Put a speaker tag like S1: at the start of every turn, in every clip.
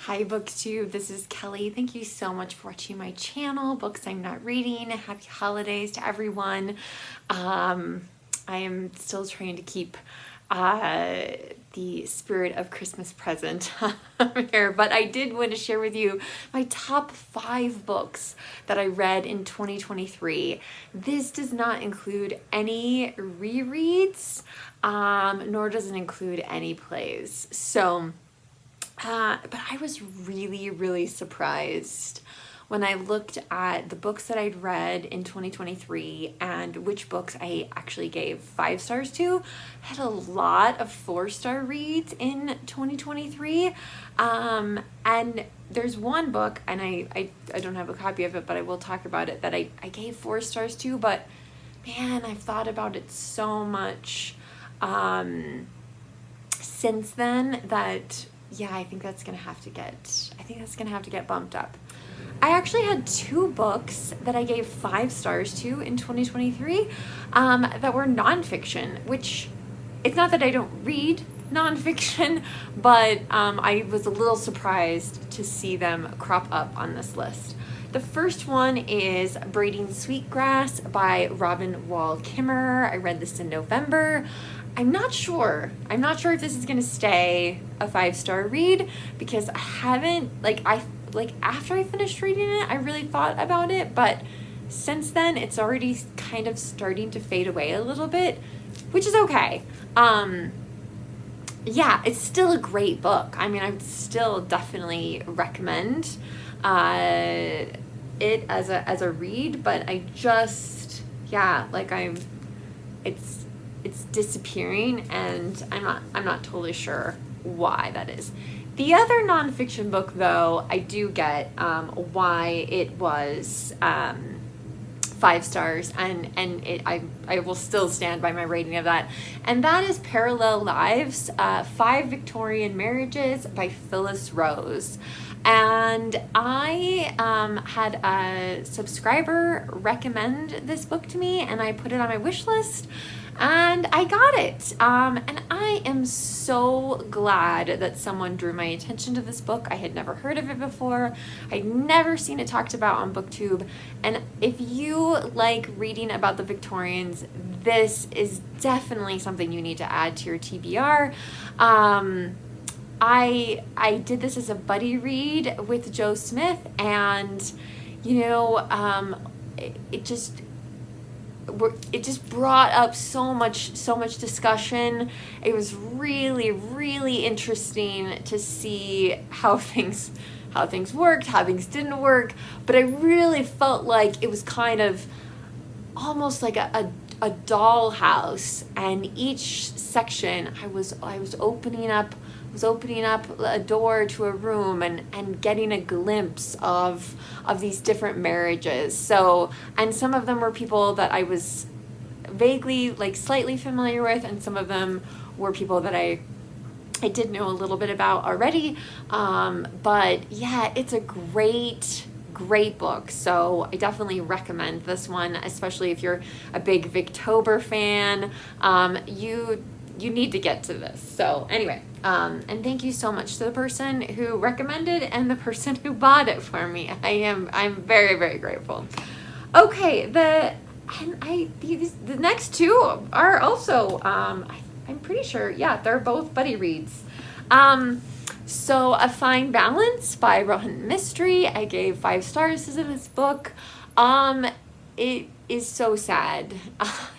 S1: Hi Booktube, this is Kelly. Thank you so much for watching my channel, Books I'm Not Reading. Happy holidays to everyone. I am still trying to keep the spirit of Christmas present here, but I did want to share with you my top 5 books that I read in 2023. This does not include any rereads, nor does it include any plays. But I was really surprised when I looked at the books that I'd read in 2023 and which books I actually gave 5 stars to. I had a lot of 4-star reads in 2023. And there's one book, and I don't have a copy of it, but I will talk about it, that I gave 4 stars to, but man, I've thought about it so much since then that yeah, I think that's gonna have to get bumped up. I actually had 2 books that I gave 5 stars to in 2023 that were nonfiction, which it's not that I don't read nonfiction, but I was a little surprised to see them crop up on this list. The first one is Braiding Sweetgrass by Robin Wall Kimmerer. I read this in November. I'm not sure if this is gonna stay a 5-star read because I haven't, after I finished reading it, I really thought about it, but since then it's already kind of starting to fade away a little bit, which is okay. Yeah, it's still a great book. I mean, I would still definitely recommend it as a read, but I just, yeah, it's disappearing, and I'm not totally sure why that is. The other nonfiction book, though, I do get why it was 5 stars, and I will still stand by my rating of that, and that is Parallel Lives, 5 Victorian Marriages by Phyllis Rose. And I had a subscriber recommend this book to me, and I put it on my wish list, and I got it. And I am so glad that someone drew my attention to this book. I had never heard of it before. I'd never seen it talked about on Booktube. And if you like reading about the Victorians, this is definitely something you need to add to your TBR. I did this as a buddy read with Joe Smith, and it just brought up so much discussion. It was really interesting to see how things worked, how things didn't work, but I really felt like it was kind of almost like a dollhouse, and each section I was opening up a door to a room and getting a glimpse of these different marriages. So, and some of them were people that I was vaguely, slightly familiar with, and some of them were people that I did know a little bit about already. But yeah, it's a great book, so I definitely recommend this one, especially if you're a big Victober fan. You need to get to this. So anyway, and thank you so much to the person who recommended and the person who bought it for me. I'm very grateful. Okay, the next 2 are also I'm pretty sure, yeah, they're both buddy reads. So A Fine Balance by Rohan Mystery. I gave 5 stars to this book. It is so sad.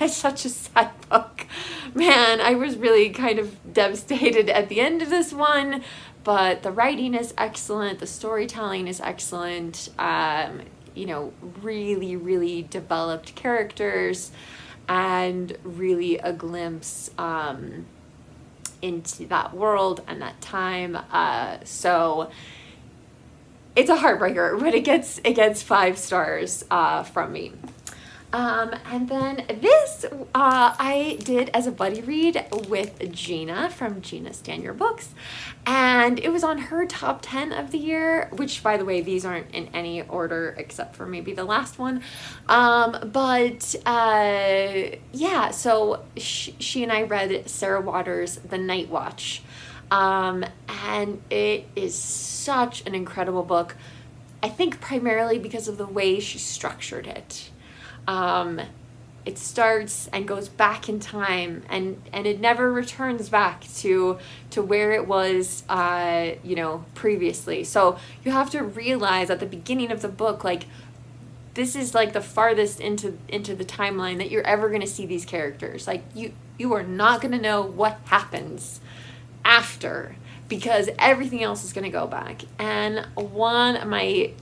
S1: It's such a sad book. Man, I was really kind of devastated at the end of this one, but the writing is excellent. The storytelling is excellent. Really developed characters, and really a glimpse into that world and that time. So it's a heartbreaker, but it gets 5 stars from me. And then this I did as a buddy read with Gina from Gina Stand Your Books, and it was on her top 10 of the year, which, by the way, these aren't in any order except for maybe the last one. Yeah, so she and I read Sarah Waters' The Night Watch. And it is such an incredible book. I think primarily because of the way she structured it. It starts and goes back in time, and it never returns back to where it was, previously. So you have to realize at the beginning of the book, like, this is like the farthest into the timeline that you're ever going to see these characters. Like, you are not going to know what happens after, because everything else is going to go back. And one of my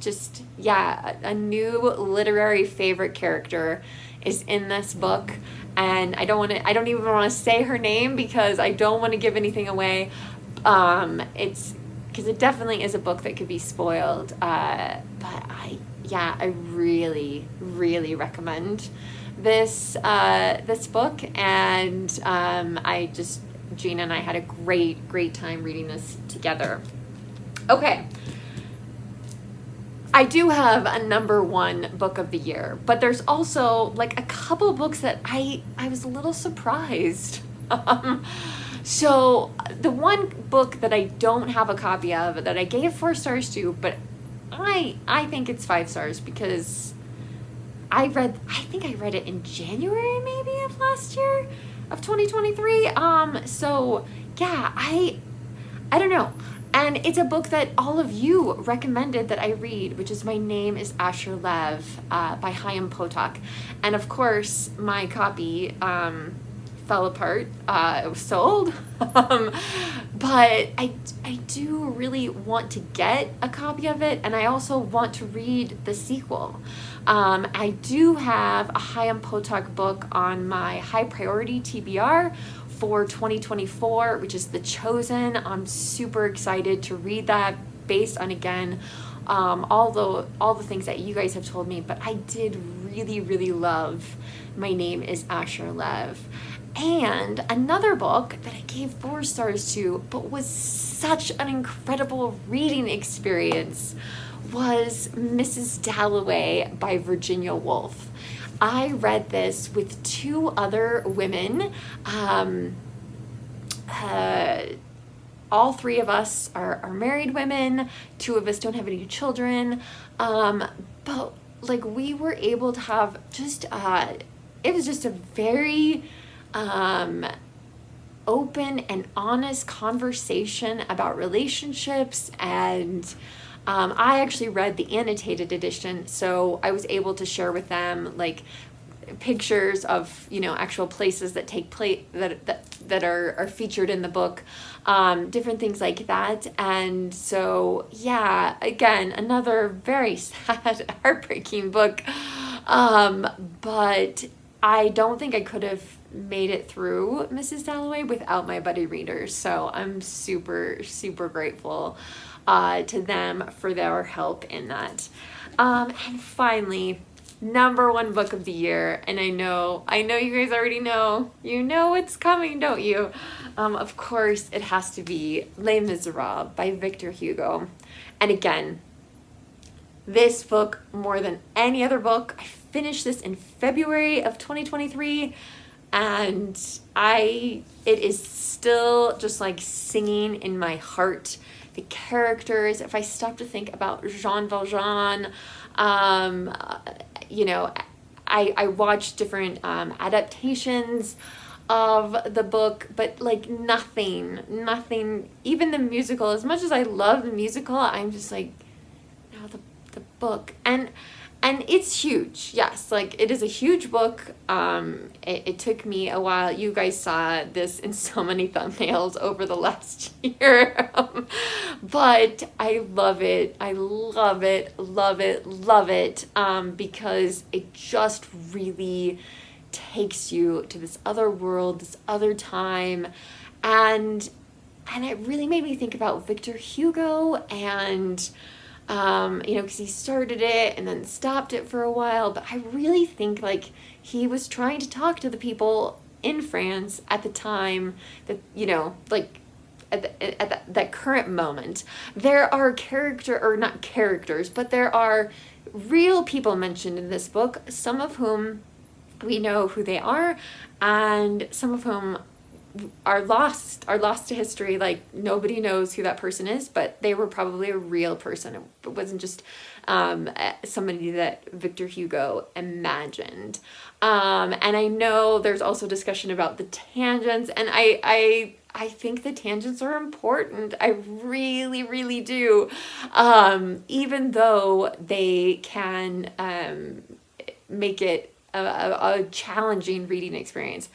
S1: a new literary favorite character is in this book, and I don't even want to say her name because I don't want to give anything away. It's because it definitely is a book that could be spoiled, but I really, really recommend this book, and Gina and I had a great time reading this together. Okay. I do have a number one book of the year, but there's also like a couple books that I was a little surprised. So the one book that I don't have a copy of, that I gave 4 stars to, but I think it's 5 stars because I think I read it in January maybe of last year, of 2023. So yeah, I don't know. And it's a book that all of you recommended that I read, which is My Name is Asher Lev by Chaim Potok. And of course, my copy fell apart. It was sold. But I do really want to get a copy of it, and I also want to read the sequel. I do have a Chaim Potok book on my high priority TBR for 2024, which is The Chosen. I'm super excited to read that based on, again, all the things that you guys have told me, but I did really, really love My Name is Asher Lev. And another book that I gave 4 stars to, but was such an incredible reading experience, was Mrs. Dalloway by Virginia Woolf. I read this with 2 other women. All 3 of us are married women. 2 of us don't have any children. But like, we were able to have it was just a very open and honest conversation about relationships. And I actually read the annotated edition, so I was able to share with them like pictures of, actual places that take place that are featured in the book, different things like that. And so yeah, again, another very sad, heartbreaking book, but I don't think I could have made it through Mrs. Dalloway without my buddy readers. So I'm super, super grateful to them for their help in that. And finally, number one book of the year, and I know you guys already know. You know it's coming, don't you? Of course, it has to be Les Miserables by Victor Hugo. And again, this book, more than any other book, I finished this in February of 2023, and it is still just like singing in my heart. The characters, if I stop to think about Jean Valjean, I watched different adaptations of the book, but like nothing, even the musical, as much as I love the musical, I'm just like, no, the book. And it's huge. Yes, like it is a huge book. It took me a while. You guys saw this in so many thumbnails over the last year. But I love it. I love it, because it just really takes you to this other world, this other time. And it really made me think about Victor Hugo and because he started it and then stopped it for a while, but I really think like he was trying to talk to the people in France at the time that, like at that current moment. There are not characters, but there are real people mentioned in this book, some of whom we know who they are, and some of whom are lost to history. Like, nobody knows who that person is, but they were probably a real person. It wasn't just somebody that Victor Hugo imagined. And I know there's also discussion about the tangents, and I think the tangents are important. I really, really do. Even though they can make it a challenging reading experience.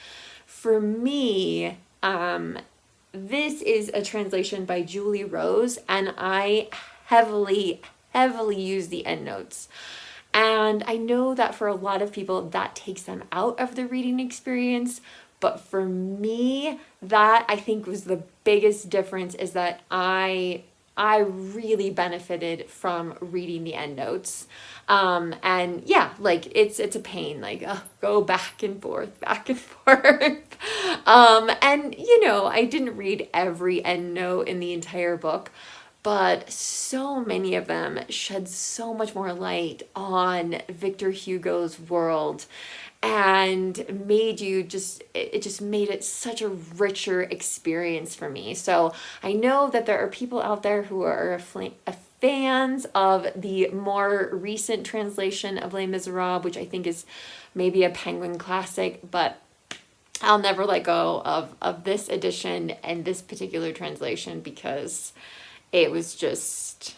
S1: For me, this is a translation by Julie Rose, and I heavily use the endnotes. And I know that for a lot of people, that takes them out of the reading experience. But for me, that I think was the biggest difference, is that I really benefited from reading the endnotes. And yeah, like it's a pain, like go back and forth. And you know, I didn't read every endnote in the entire book, but so many of them shed so much more light on Victor Hugo's world, and made you it just made it such a richer experience for me. So I know that there are people out there who are fans of the more recent translation of Les Miserables, which I think is maybe a Penguin classic, but I'll never let go of this edition and this particular translation, because it was just,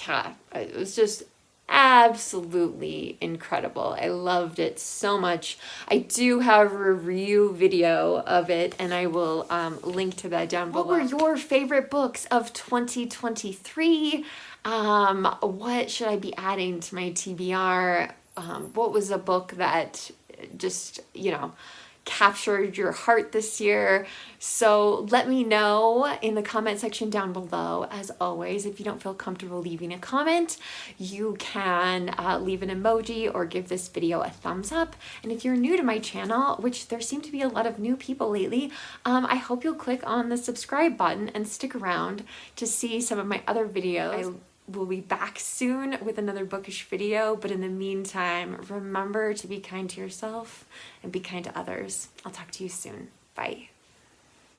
S1: yeah, it was just absolutely incredible. I loved it so much. I do have a review video of it, and I will link to that down below. What were your favorite books of 2023? What should I be adding to my TBR? What was a book that just, you know, captured your heart this year? So let me know in the comment section down below. As always, if you don't feel comfortable leaving a comment, you can leave an emoji or give this video a thumbs up. And if you're new to my channel, which there seem to be a lot of new people lately, I hope you'll click on the subscribe button and stick around to see some of my other videos. We'll be back soon with another bookish video, but in the meantime, remember to be kind to yourself and be kind to others. I'll talk to you soon. Bye.